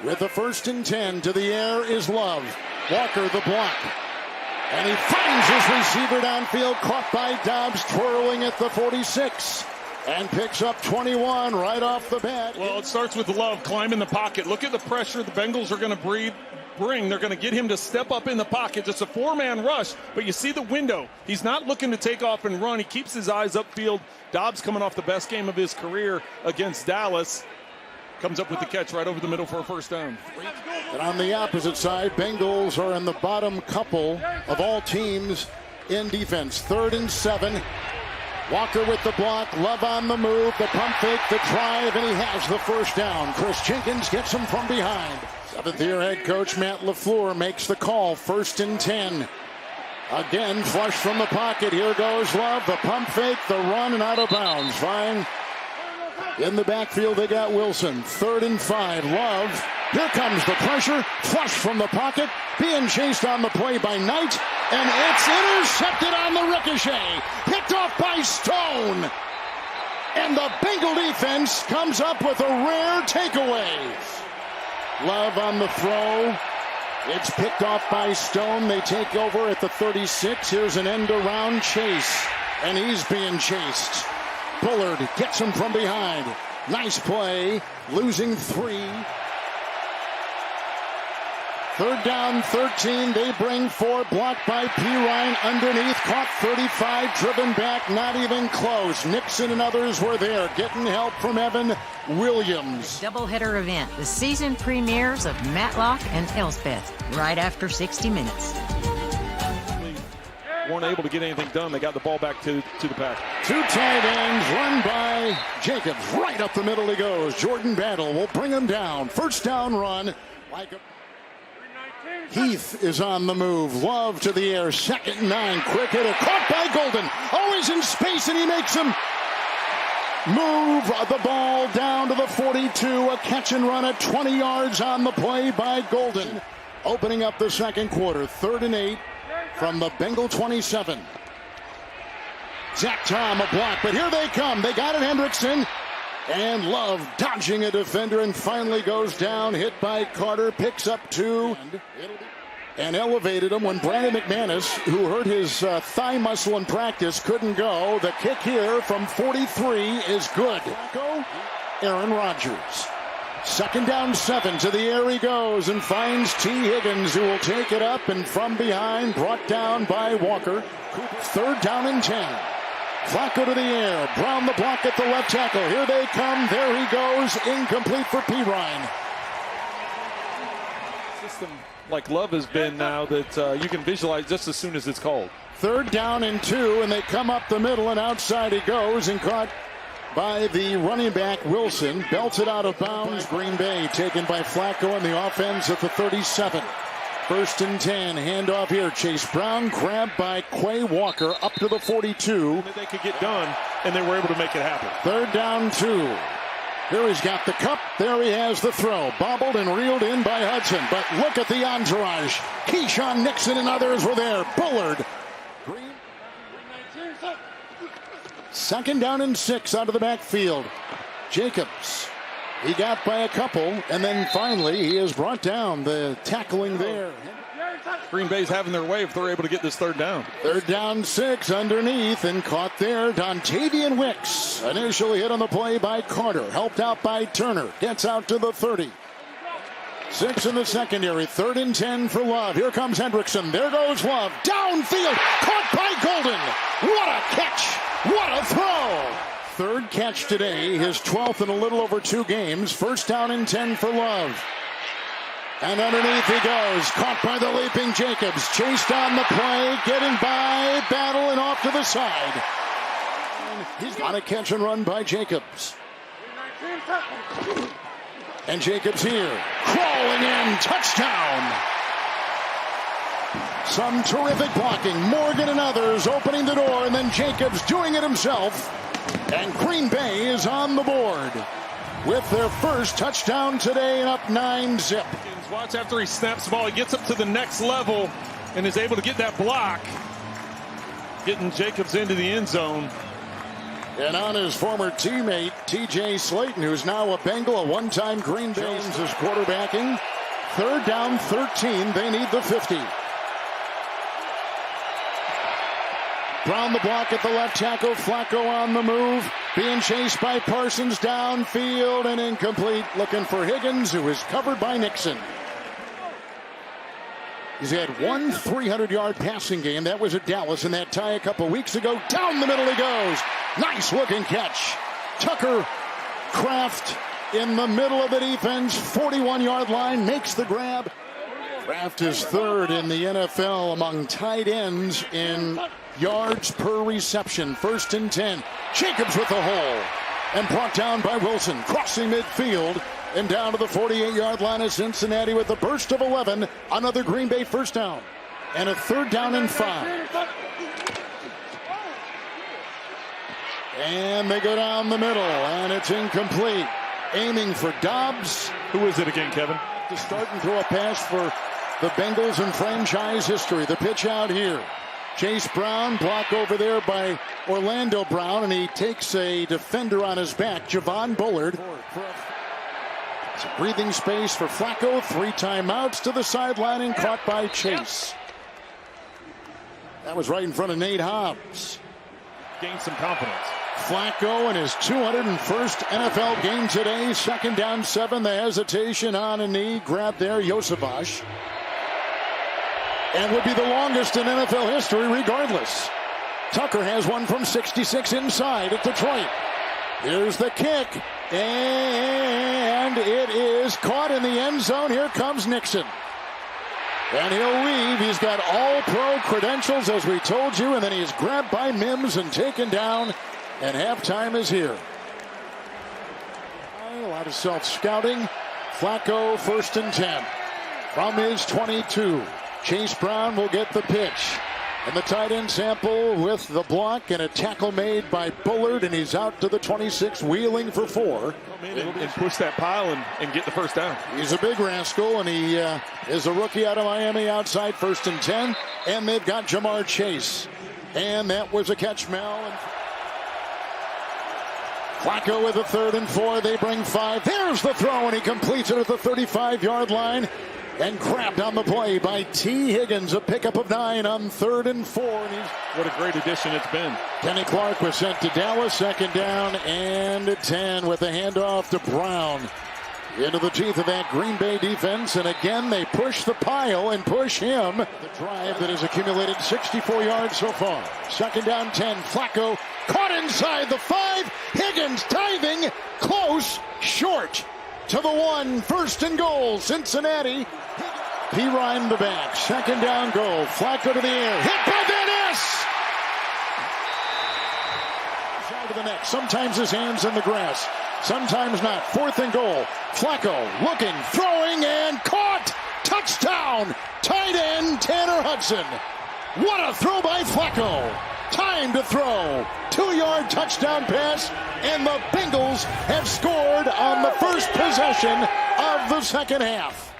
With the 1st and 10 to the air is Love. Walker the block. And he finds his receiver downfield, caught by Dobbs, twirling at the 46. And picks up 21 right off the bat. Well, it starts with Love climbing the pocket. Look at the pressure the Bengals are going to bring. They're going to get him to step up in the pocket. It's a 4-man rush, but you see the window. He's not looking to take off and run. He keeps his eyes upfield. Dobbs coming off the best game of his career against Dallas. Comes up with the catch right over the middle for a 1st down. And on the opposite side, Bengals are in the bottom couple of all teams in defense. 3rd and 7. Walker with the block, Love on the move, the pump fake, the drive, and he has the 1st down. Chris Jenkins gets him from behind. 7th-year head coach Matt LaFleur makes the call, 1st and 10. Again, flush from the pocket. Here goes Love, the pump fake, the run, and out of bounds. Fine. In the backfield, they got Wilson. 3rd and 5. Love. Here comes the pressure. Flush from the pocket. Being chased on the play by Knight. And it's intercepted on the ricochet. Picked off by Stone. And the Bengal defense comes up with a rare takeaway. Love on the throw. It's picked off by Stone. They take over at the 36. Here's an end-around chase. And he's being chased. Bullard gets him from behind. Nice play. Losing 3. 3rd down, 13. They bring 4. Blocked by Pirine underneath. Caught 35. Driven back. Not even close. Nixon and others were there. Getting help from Evan Williams. Doubleheader event. The season premieres of Matlock and Elspeth. Right after 60 minutes. Weren't able to get anything done. They got the ball back to the pack. 2 tight ends run by Jacobs. Right up the middle he goes. Jordan Battle will bring him down. 1st down run. Heath is on the move. Love to the air. 2nd and 9. Quick hitter. Caught by Golden. Always in space, and he makes him move the ball down to the 42. A catch and run at 20 yards on the play by Golden. Opening up the 2nd quarter. 3rd and 8. From the Bengal 27. Zach Tom a block, but here they come. They got it, Hendrickson. And Love dodging a defender and finally goes down. Hit by Carter, picks up 2. And elevated him when Brandon McManus, who hurt his thigh muscle in practice, couldn't go. The kick here from 43 is good. Aaron Rodgers. 2nd down, 7. To the air he goes and finds T. Higgins, who will take it up and from behind, brought down by Walker. 3rd down and 10. Flacco to the air. Brown the block at the left tackle. Here they come. There he goes. Incomplete for Pirine. System like Love has been now that you can visualize just as soon as it's called. 3rd down and 2, and they come up the middle, and outside he goes and caught by the running back Wilson. Belted out of bounds. Green Bay taken by Flacco in the offense at the 37. 1st and 10. Handoff here. Chase Brown grabbed by Quay Walker up to the 42. They could get done, and they were able to make it happen. 3rd down 2. Here he's got the cup. There he has the throw. Bobbled and reeled in by Hudson. But look at the entourage. Keyshawn Nixon and others were there. Bullard. 2nd down and 6 out of the backfield. Jacobs. He got by a couple, and then finally he is brought down. The tackling there. Green Bay's having their way if they're able to get this 3rd down. 3rd down 6 underneath and caught there. Dontavian Wicks initially hit on the play by Carter. Helped out by Turner. Gets out to the 30. 6 in the secondary. 3rd and 10 for Love. Here comes Hendrickson. There goes Love. Downfield. Caught by Golden. What a catch. What a throw. 3rd catch today. His 12th in a little over 2 games. 1st down and 10 for Love. And underneath he goes. Caught by the leaping Jacobs. Chased on the play. Getting by Battle and off to the side. He's got a catch and run by Jacobs. And Jacobs here. Crawling in. Touchdown. Some terrific blocking. Morgan and others opening the door. And then Jacobs doing it himself. And Green Bay is on the board with their first touchdown today and up 9-zip. Watch after he snaps the ball. He gets up to the next level and is able to get that block. Getting Jacobs into the end zone. And on his former teammate, T.J. Slayton, who's now a Bengal, a one-time Green Bay. Jones is quarterbacking. 3rd down, 13. They need the 50. Brown the block at the left tackle. Flacco on the move. Being chased by Parsons downfield and incomplete. Looking for Higgins, who is covered by Nixon. He's had one 300-yard passing game. That was at Dallas in that tie a couple weeks ago. Down the middle he goes. Nice looking catch. Tucker Kraft in the middle of the defense. 41-yard line. Makes the grab. Kraft is 3rd in the NFL among tight ends in yards per reception. 1st and 10. Jacobs with the hole. And brought down by Wilson. Crossing midfield. And down to the 48-yard line of Cincinnati with a burst of 11. Another Green Bay 1st down. And a 3rd down and 5. And they go down the middle. And it's incomplete. Aiming for Dobbs. Who is it again, Kevin? To start and throw a pass for the Bengals in franchise history. The pitch out here. Chase Brown, block over there by Orlando Brown. And he takes a defender on his back. Javon Bullard. It's a breathing space for Flacco. 3 timeouts to the sideline and caught by Chase. That was right in front of Nate Hobbs. Gained some confidence. Flacco in his 201st NFL game today. 2nd down, 7. The hesitation on a knee. Grab there, Yosevich. And would be the longest in NFL history regardless. Tucker has one from 66 inside at Detroit. Here's the kick. And it is caught in the end zone. Here comes Nixon. And he'll leave. He's got all-pro credentials, as we told you. And then he's grabbed by Mims and taken down. And halftime is here. A lot of self-scouting. Flacco 1st and 10. From his 22. Chase Brown will get the pitch. And the tight end sample with the block and a tackle made by Bullard, and he's out to the 26, wheeling for 4. And push that pile and get the 1st down. He's a big rascal, and he is a rookie out of Miami outside. 1st and 10. And they've got Jamar Chase. And that was a catch, Mel. Flacco with a 3rd and 4. They bring 5. There's the throw, and he completes it at the 35-yard line. And grabbed on the play by T. Higgins. A pickup of 9 on 3rd and 4. And what a great addition it's been. Kenny Clark was sent to Dallas. 2nd down and 10 with a handoff to Brown. Into the teeth of that Green Bay defense. And again, they push the pile and push him. The drive that has accumulated 64 yards so far. 2nd down, 10. Flacco caught inside the 5. Higgins diving. Close. Short. To the 1. 1st and goal. Cincinnati. He rhymed the back. 2nd down goal. Flacco to the air. Hit by Van Ness. Out of the neck. Sometimes his hands in the grass. Sometimes not. 4th and goal. Flacco looking, throwing, and caught. Touchdown. Tight end Tanner Hudson. What a throw by Flacco. Time to throw. 2-yard touchdown pass. And the Bengals have scored on the first possession of the 2nd half.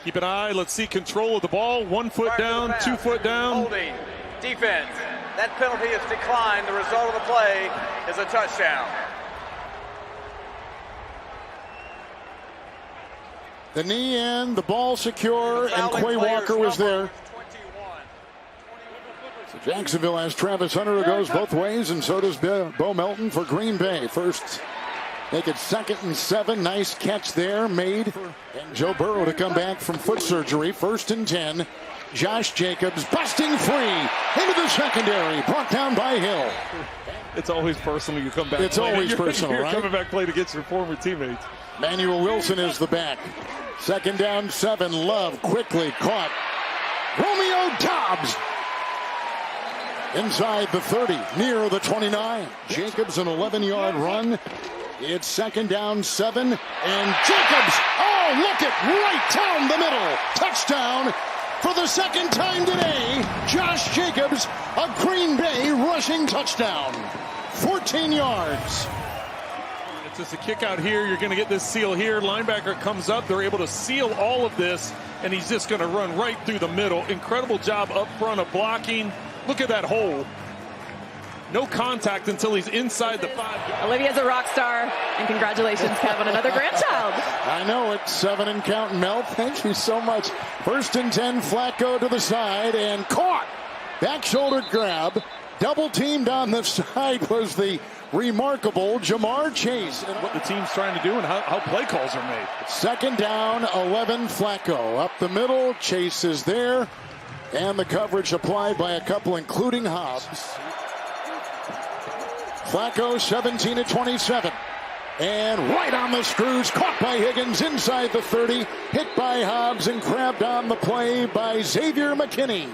Keep an eye. Let's see control of the ball. 1 foot down, 2 foot down. Holding. Defense. That penalty is declined. The result of the play is a touchdown. The knee in, the ball secure, and Quay Walker was there. So Jacksonville has Travis Hunter, who goes both ways, and so does Bo Melton for Green Bay. First, make it 2nd and 7. Nice catch there made. And Joe Burrow to come back from foot surgery. 1st and 10. Josh Jacobs busting free into the secondary. Brought down by Hill. It's always personal. You come back. It's always personal, you're right? Coming back playing against your former teammates. Manuel Wilson is the back. 2nd down, 7. Love quickly caught. Romeo Dobbs inside the 30, near the 29. Jacobs an 11-yard run. It's 2nd down, 7. And Jacobs, oh, look it, right down the middle. Touchdown for the 2nd time today. Josh Jacobs, a Green Bay rushing touchdown. 14 yards. It's just a kick out here. You're going to get this seal here. Linebacker comes up. They're able to seal all of this, and he's just going to run right through the middle. Incredible job up front of blocking. Look at that hole. no contact until he's inside the 5. Olivia's a rock star, and congratulations, Kevin, another grandchild. I know it. 7 and counting, Mel. Thank you so much. 1st and 10, Flacco to the side and caught. Back shoulder grab. Double teamed on the side was the remarkable Jamar Chase. What the team's trying to do and how play calls are made. 2nd down, 11, Flacco. Up the middle, Chase is there. And the coverage applied by a couple, including Hobbs. Flacco, 17-27. And right on the screws, caught by Higgins inside the 30. Hit by Hobbs and grabbed on the play by Xavier McKinney.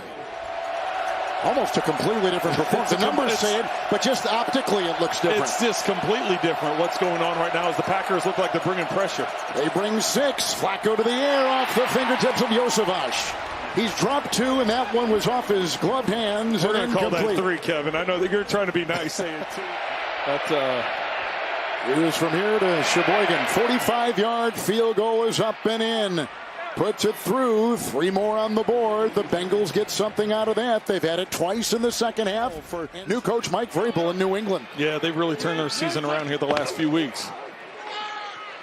Almost a completely different performance. The numbers say it, but just optically it looks different. It's just completely different. What's going on right now is the Packers look like they're bringing pressure. They bring 6. Flacco to the air off the fingertips of Josevich. He's dropped 2, and that one was off his gloved hands. We're going to call that 3, Kevin. I know that you're trying to be nice saying 2. It was from here to Sheboygan. 45-yard field goal is up and in. Puts it through. 3 more on the board. The Bengals get something out of that. They've had it twice in the second half for new coach Mike Vrabel in New England. Yeah, they've really turned their season around here the last few weeks.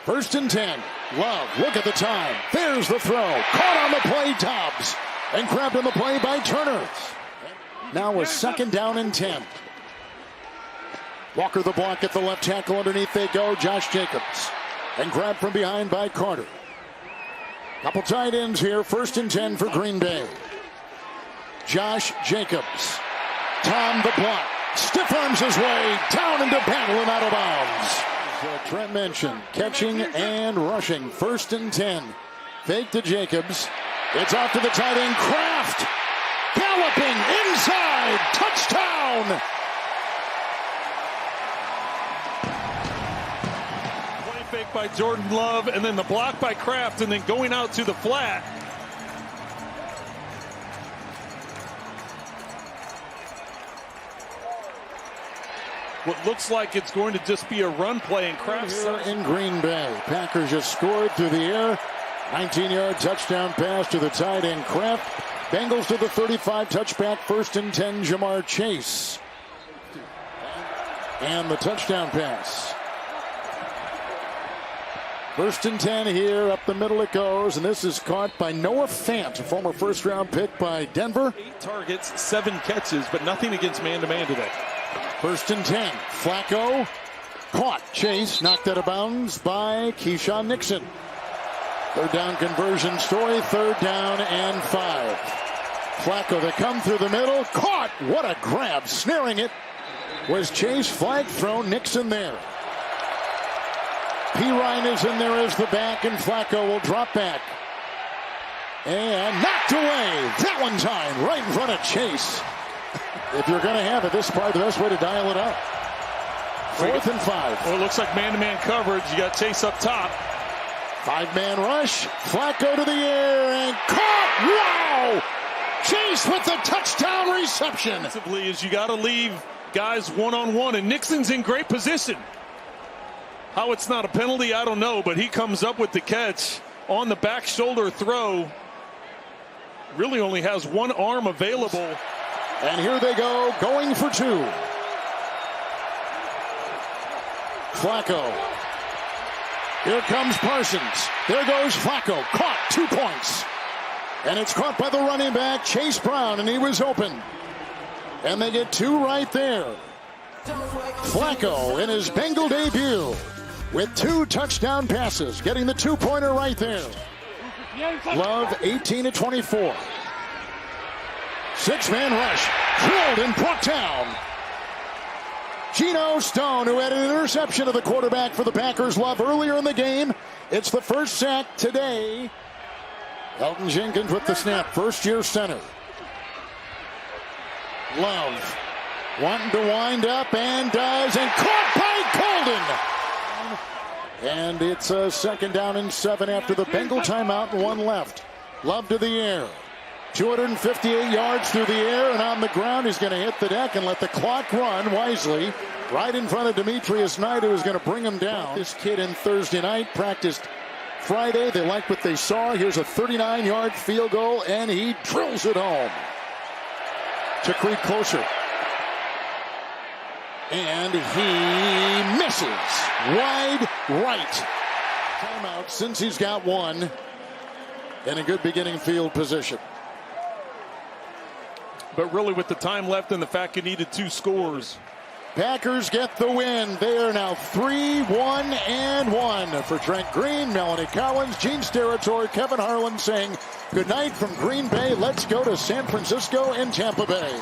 1st and 10. Love, look at the time. There's the throw. Caught on the play, Dobbs. And grabbed on the play by Turner. Now a 2nd down and 10. Walker the block at the left tackle. Underneath they go. Josh Jacobs. And grabbed from behind by Carter. Couple tight ends here. 1st and 10 for Green Bay. Josh Jacobs. Tom the block. Stiff arms his way down into battle and out of bounds. Trent mentioned catching and rushing. 1st and 10. Fake to Jacobs. It's off to the tight end. Kraft galloping inside. Touchdown. Play fake by Jordan Love and then the block by Kraft and then going out to the flat. What looks like it's going to just be a run play and Kraft in Green Bay. Packers just scored through the air. 19-yard touchdown pass to the tight end Kraft. Bengals to the 35 touchback. 1st and 10 Jamar Chase. And the touchdown pass. 1st and 10 here. Up the middle it goes. And this is caught by Noah Fant, a former 1st-round pick by Denver. 8 targets, 7 catches, but nothing against man-to-man today. 1st and 10. Flacco caught. Chase knocked out of bounds by Keyshawn Nixon. 3rd down conversion story. 3rd down and 5. Flacco, they come through the middle. Caught. What a grab. Snaring it was Chase. Flag thrown. Nixon there. Pirine is in there as the back, and Flacco will drop back. And knocked away. That one time right in front of Chase. If you're going to have it, this is probably the best way to dial it up. 4th and 5. Well, it looks like man-to-man coverage. You got Chase up top. 5-man rush. Flacco to the air and caught. Wow! Chase with the touchdown reception. Is you got to leave guys one-on-one, and Nixon's in great position. How it's not a penalty, I don't know, but he comes up with the catch on the back shoulder throw. Really only has one arm available. And here they go, going for 2. Flacco. Here comes Parsons. There goes Flacco. Caught. 2 points. And it's caught by the running back, Chase Brown, and he was open. And they get 2 right there. Flacco in his Bengal debut with 2 touchdown passes, getting the 2-pointer right there. Love 18-24. 6-man rush, drilled and brought down. Geno Stone, who had an interception of the quarterback for the Packers, Love, earlier in the game. It's the first sack today. Elton Jenkins with the snap, first-year center. Love wanting to wind up and does, and caught by Golden. And it's a 2nd down and 7 after the Bengal timeout and 1 left. Love to the air. 258 yards through the air, and on the ground he's going to hit the deck and let the clock run wisely right in front of Demetrius Knight, who is going to bring him down. This kid in Thursday night practiced Friday. They liked what they saw. Here's a 39-yard field goal, and he drills it home to creep closer. And he misses. Wide right. Timeout since he's got one. And a good beginning field position. But really, with the time left and the fact he needed 2 scores. Packers get the win. They are now 3-1-1. For Trent Green, Melanie Collins, Gene Steratore, Kevin Harlan saying good night from Green Bay. Let's go to San Francisco and Tampa Bay.